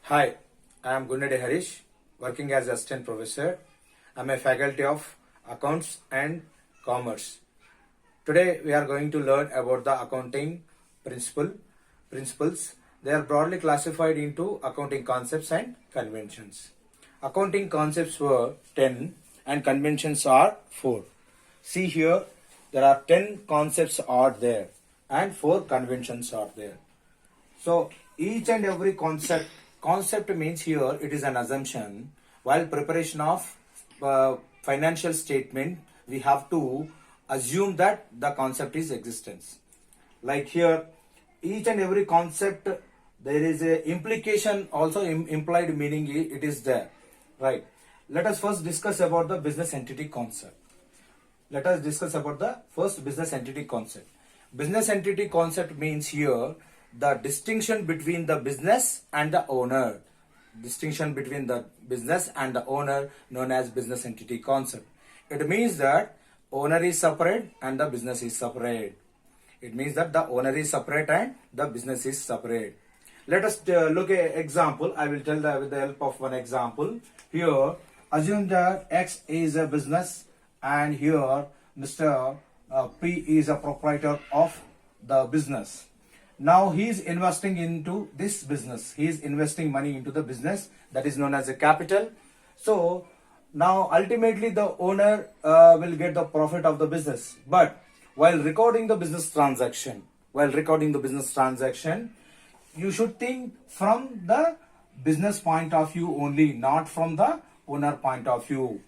Hi, I am HARISH, working as assistant professor. I am a faculty of accounts and commerce. Today we are going to learn about the accounting principles. They are broadly classified into accounting concepts and conventions. Accounting concepts were 10 and conventions are 4. See here, there are 10 concepts are there and 4 conventions are there. So each and every concept means here it is an assumption. While preparation of financial statement, we have to assume that the concept is existence. Like here, each and every concept, there is a implication, also implied meaning it is there, right? Let us first discuss about the business entity concept. Let us discuss about the first business entity concept. Business entity concept means here the distinction between the business and the owner. Distinction between the business and the owner known as business entity concept. It means that owner is separate and the business is separate. It means that the owner is separate and the business is separate. Let us look at an example. I will tell that with the help of one example. Here, assume that X is a business and here Mr. P is a proprietor of the business. Now he is investing into this business. He is investing money into the business, that is known as a capital. So now ultimately the owner will get the profit of the business. But while recording the business transaction, you should think from the business point of view only, not from the owner point of view.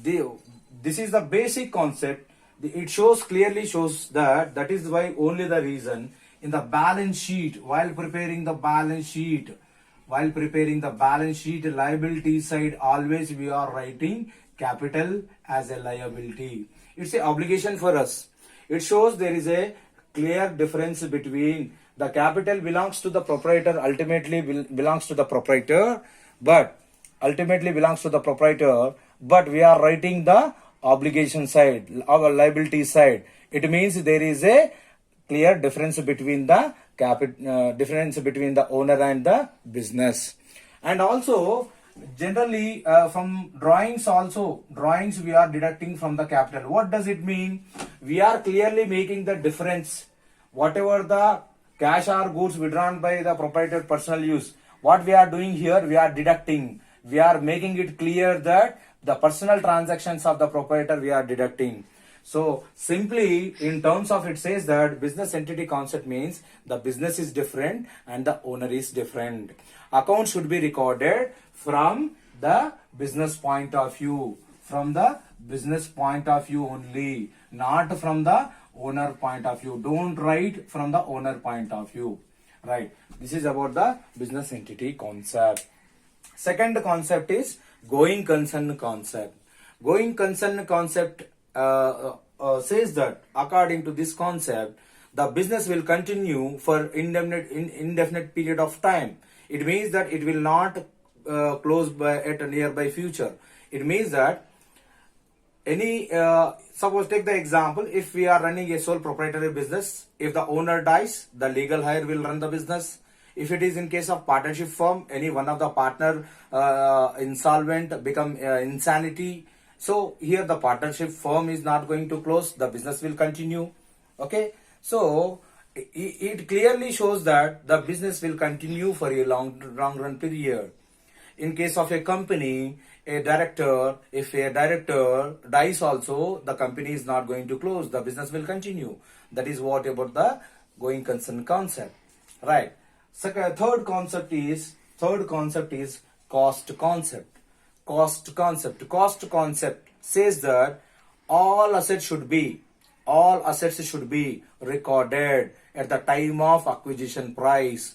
This is the basic concept. It clearly shows that is why only the reason in the balance sheet, while preparing the balance sheet, liability side, always we are writing capital as a liability. It's an obligation for us. It shows there is a clear difference between the capital belongs to the proprietor, ultimately belongs to the proprietor, but we are writing the obligation side, our liability side. It means there is a clear difference between the owner and the business. And also generally from drawings we are deducting from the capital. What does it mean? We are clearly making the difference. Whatever the cash or goods withdrawn by the proprietor personal use, what we are doing here, we are deducting. We are making it clear that the personal transactions of the proprietor we are deducting. So simply in terms of it says that business entity concept means the business is different and the owner is different. Account should be recorded from the business point of view. From the business point of view only, not from the owner point of view. Don't write from the owner point of view. Right. This is about the business entity concept. Second concept is going concern concept. Going concern concept says that according to this concept, the business will continue for indefinite period of time. It means that it will not close at a nearby future. It means that suppose take the example, if we are running a sole proprietary business, if the owner dies, the legal heir will run the business. If it is in case of partnership firm, any one of the partner insolvent, become insanity, so here the partnership firm is not going to close, the business will continue. Okay, so it clearly shows that the business will continue for a long run period. In case of a company, if a director dies also, the company is not going to close, the business will continue. That is what about the going concern concept, right? Third concept is cost concept. Cost concept says that all assets should be recorded at the time of acquisition price.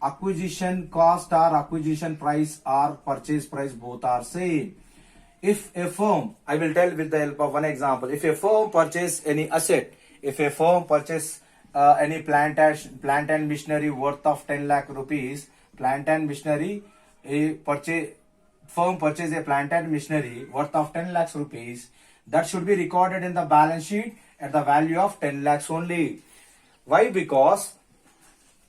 Acquisition cost or acquisition price or purchase price, both are same. If a firm, I will tell with the help of one example, if a firm purchase any asset, any plant and machinery worth of 10 lakh rupees, firm purchase a plant and machinery worth of 10 lakhs rupees, that should be recorded in the balance sheet at the value of 10 lakhs only. Why? Because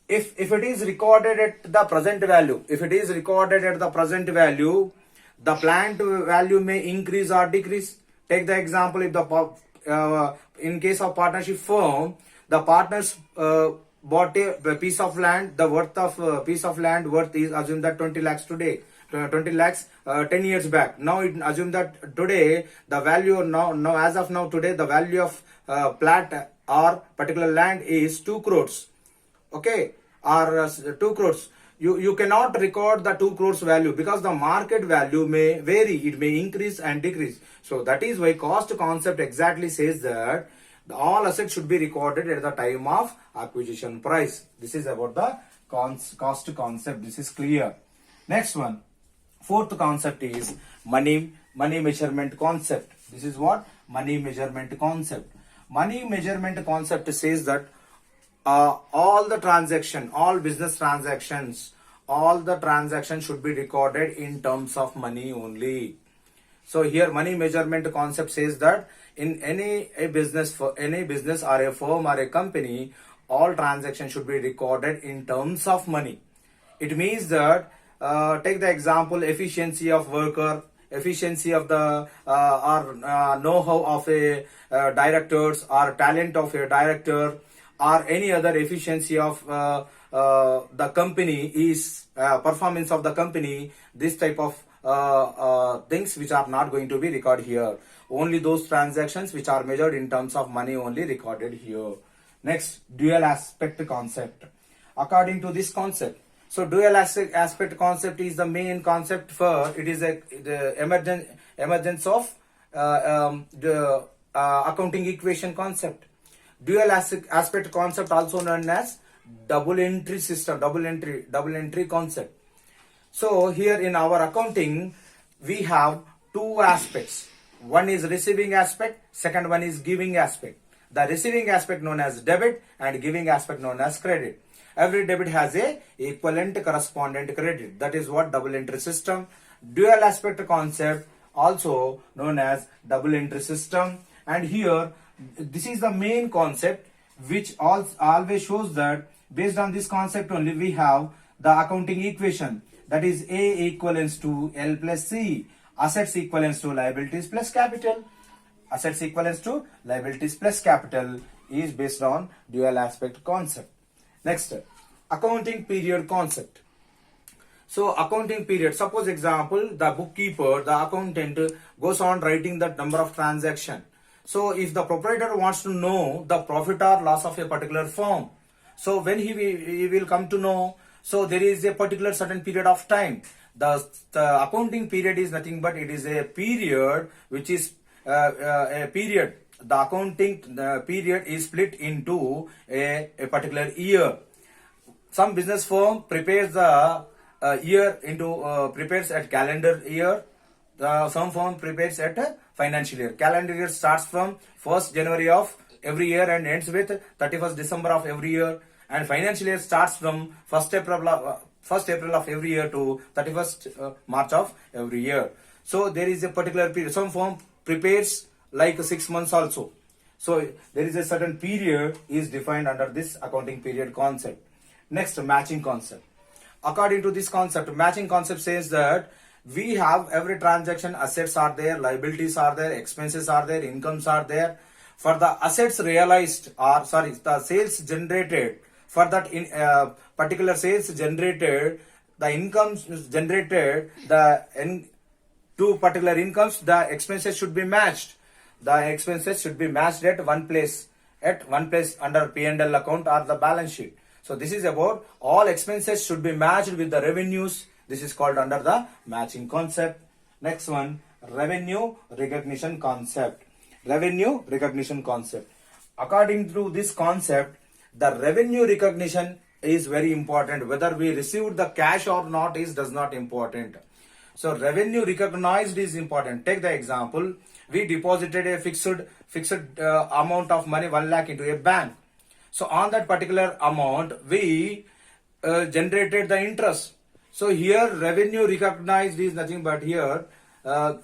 if it is recorded at the present value, if it is recorded at the present value, the planned value may increase or decrease. Take the example, if in case of partnership firm, the partners bought a piece of land, the worth of piece of land worth is assume that 20 lakhs today, 20 lakhs 10 years back. Now it assume that today the value now as of now today the value of plat or particular land is 2 crores. Okay, or 2 crores. You cannot record the 2 crores value because the market value may vary, it may increase and decrease. So that is why cost concept exactly says that all assets should be recorded at the time of acquisition price. This is about the cost concept. This is clear. Next one, fourth concept is money measurement concept. This is what? Money measurement concept. Money measurement concept says that all business transactions, all the transactions should be recorded in terms of money only. So here money measurement concept says that in any business or a firm or a company, all transactions should be recorded in terms of money. It means that take the example, efficiency of worker, efficiency of the know-how of a directors, or talent of a director, or any other efficiency of the company is performance of the company. This type of things which are not going to be recorded here. Only those transactions which are measured in terms of money only recorded here. Next, dual aspect concept. According to this concept, so dual aspect concept is the main concept for it is the emergence of the accounting equation concept. Dual aspect concept, also known as double entry system, double entry concept. So here in our accounting, we have two aspects. One is receiving aspect, second one is giving aspect. The receiving aspect known as debit and giving aspect known as credit. Every debit has a equivalent correspondent credit. That is what double entry system. Dual aspect concept, also known as double entry system. And here, this is the main concept which always shows that based on this concept only we have the accounting equation, that is A equivalents to L plus C, assets equivalents to liabilities plus capital. Assets equivalents to liabilities plus capital is based on dual aspect concept. Next, accounting period concept. So accounting period, suppose example, the bookkeeper, the accountant goes on writing the number of transaction. So if the proprietor wants to know the profit or loss of a particular firm, so when he will come to know, so there is a particular certain period of time. The accounting period is nothing but it is a period which is a period. The accounting period is split into a particular year. Some business firm prepares the year into prepares at calendar year. Some firm prepares at a financial year. Calendar year starts from 1st January of every year and ends with 31st December of every year. And financial year starts from 1st April of every year to 31st March of every year. So there is a particular period. Some firm prepares like 6 months also. So there is a certain period is defined under this accounting period concept. Next, matching concept. According to this concept, matching concept says that we have every transaction, assets are there, liabilities are there, expenses are there, incomes are there. For the assets realized, or sorry, the sales generated, for that in particular sales generated, the incomes generated, two particular incomes, the expenses should be matched. The expenses should be matched at one place under P&L account or the balance sheet. So this is about all expenses should be matched with the revenues. This is called under the matching concept. Next one, revenue recognition concept. Revenue recognition concept. According to this concept, the revenue recognition is very important. Whether we received the cash or not does not important. So revenue recognized is important. Take the example, we deposited a fixed amount of money, 1 lakh into a bank. So on that particular amount, we generated the interest. So here revenue recognized is nothing but here the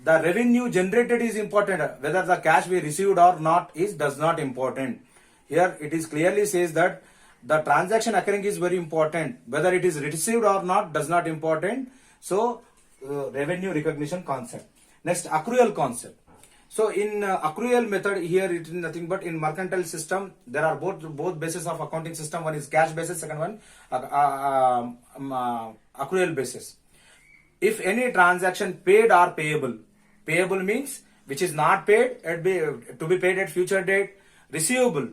revenue generated is important. Whether the cash we received or not does not important. Here it is clearly says that the transaction occurring is very important. Whether it is received or not does not important. So revenue recognition concept. Next, accrual concept. So in accrual method, here it is nothing but in mercantile system there are both basis of accounting system. One is cash basis, second one accrual basis. If any transaction paid or payable, payable means which is not paid to be paid at future date. Receivable,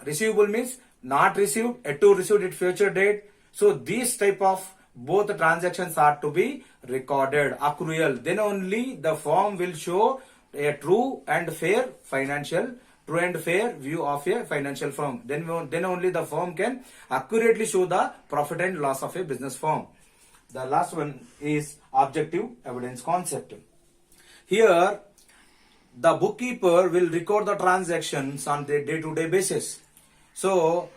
receivable means not received to received at future date. So these type of both the transactions are to be recorded. Accrual, then only the firm will show a true and fair view of a financial firm. Then only the firm can accurately show the profit and loss of a business firm. The last one is objective evidence concept. Here the bookkeeper will record the transactions on the day-to-day basis. So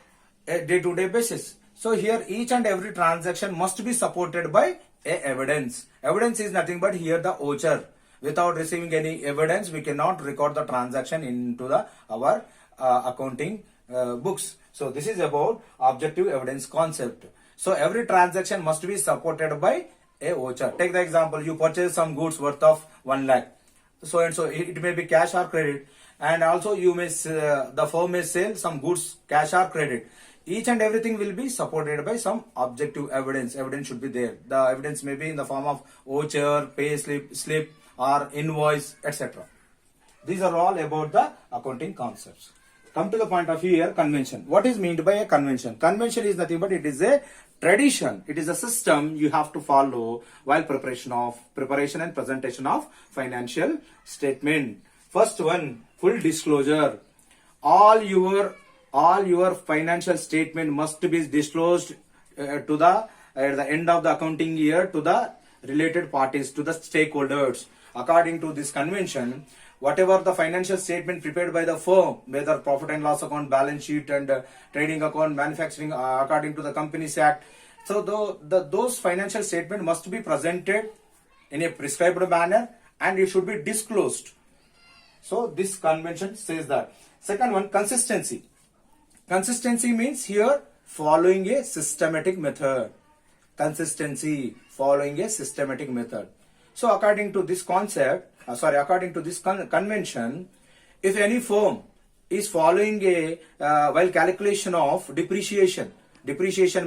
a day-to-day basis. So here each and every transaction must be supported by a evidence. Evidence is nothing but here the voucher. Without receiving any evidence, we cannot record the transaction into our accounting books. So this is about objective evidence concept. So every transaction must be supported by a voucher. Take the example, you purchase some goods worth of 1 lakh. So and so it may be cash or credit, and also you may the firm may sell some goods cash or credit. Each and everything will be supported by some objective evidence. Evidence should be there. The evidence may be in the form of voucher, pay slip or invoice, etc. These are all about the accounting concepts. Come to the point of here, convention. What is meant by a convention? Convention is nothing but it is a tradition. It is a system you have to follow while preparation and presentation of financial statement. First one, full disclosure. All your financial statement must be disclosed at the end of the accounting year to the related parties, to the stakeholders. According to this convention, whatever the financial statement prepared by the firm, whether profit and loss account, balance sheet and trading account, manufacturing, according to the Companies Act. So those financial statement must be presented in a prescribed manner and it should be disclosed. So this convention says that. Second one, consistency. Consistency means here following a systematic method. Consistency, following a systematic method. So according to this concept, according to this convention, if any firm is following a while calculation of depreciation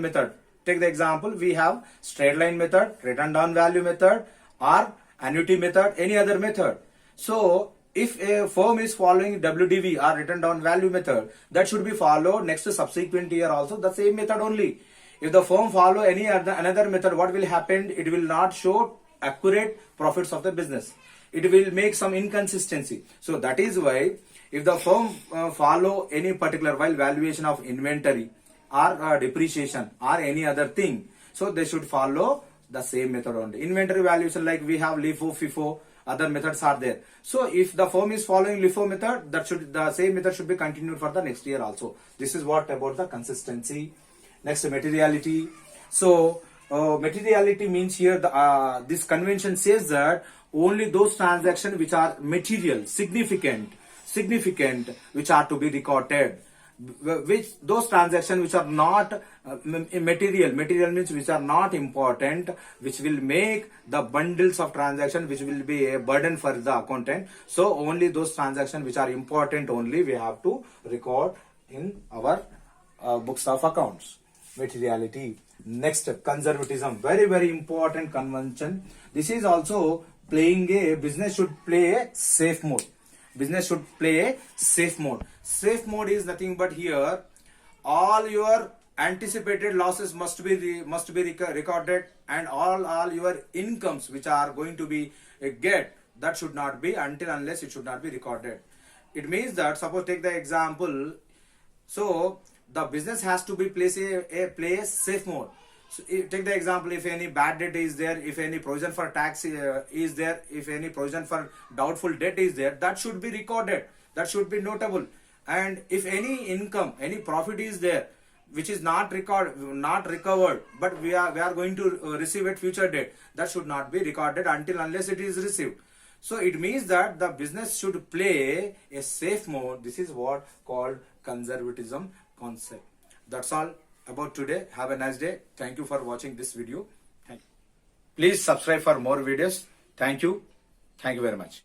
method, take the example, we have straight line method, written down value method or annuity method, any other method. So if a firm is following WDV or written down value method, that should be followed next to subsequent year also the same method only. If the firm follow any another method, what will happen? It will not show accurate profits of the business. It will make some inconsistency. So that is why if the firm follow any particular while valuation of inventory or depreciation or any other thing, so they should follow the same method only. Inventory valuation, like we have LIFO, FIFO, other methods are there. So if the firm is following LIFO method, the same method should be continued for the next year also. This is what about the consistency. Next, materiality. So materiality means here this convention says that only those transactions which are material, significant, which are to be recorded. Which those transactions which are not material means which are not important, which will make the bundles of transactions which will be a burden for the accountant. So only those transactions which are important only we have to record in our books of accounts. Materiality. Next, conservatism. Very, very important convention. This is also playing a business should play a safe mode. Business should play a safe mode. Safe mode is nothing but here all your anticipated losses must be recorded, and all your incomes which are going to be get, that should not be unless it should not be recorded. It means that, suppose take the example, so the business has to be play a safe mode. So take the example, if any bad debt is there, if any provision for tax is there, if any provision for doubtful debt is there, that should be recorded, that should be notable. And if any income, any profit is there which is not recovered, but we are going to receive at future date, that should not be recorded unless it is received. So it means that the business should play a safe mode. This is what called conservatism concept. That's all about today. Have a nice day. Thank you for watching this video. Please subscribe for more videos. Thank you. Thank you very much.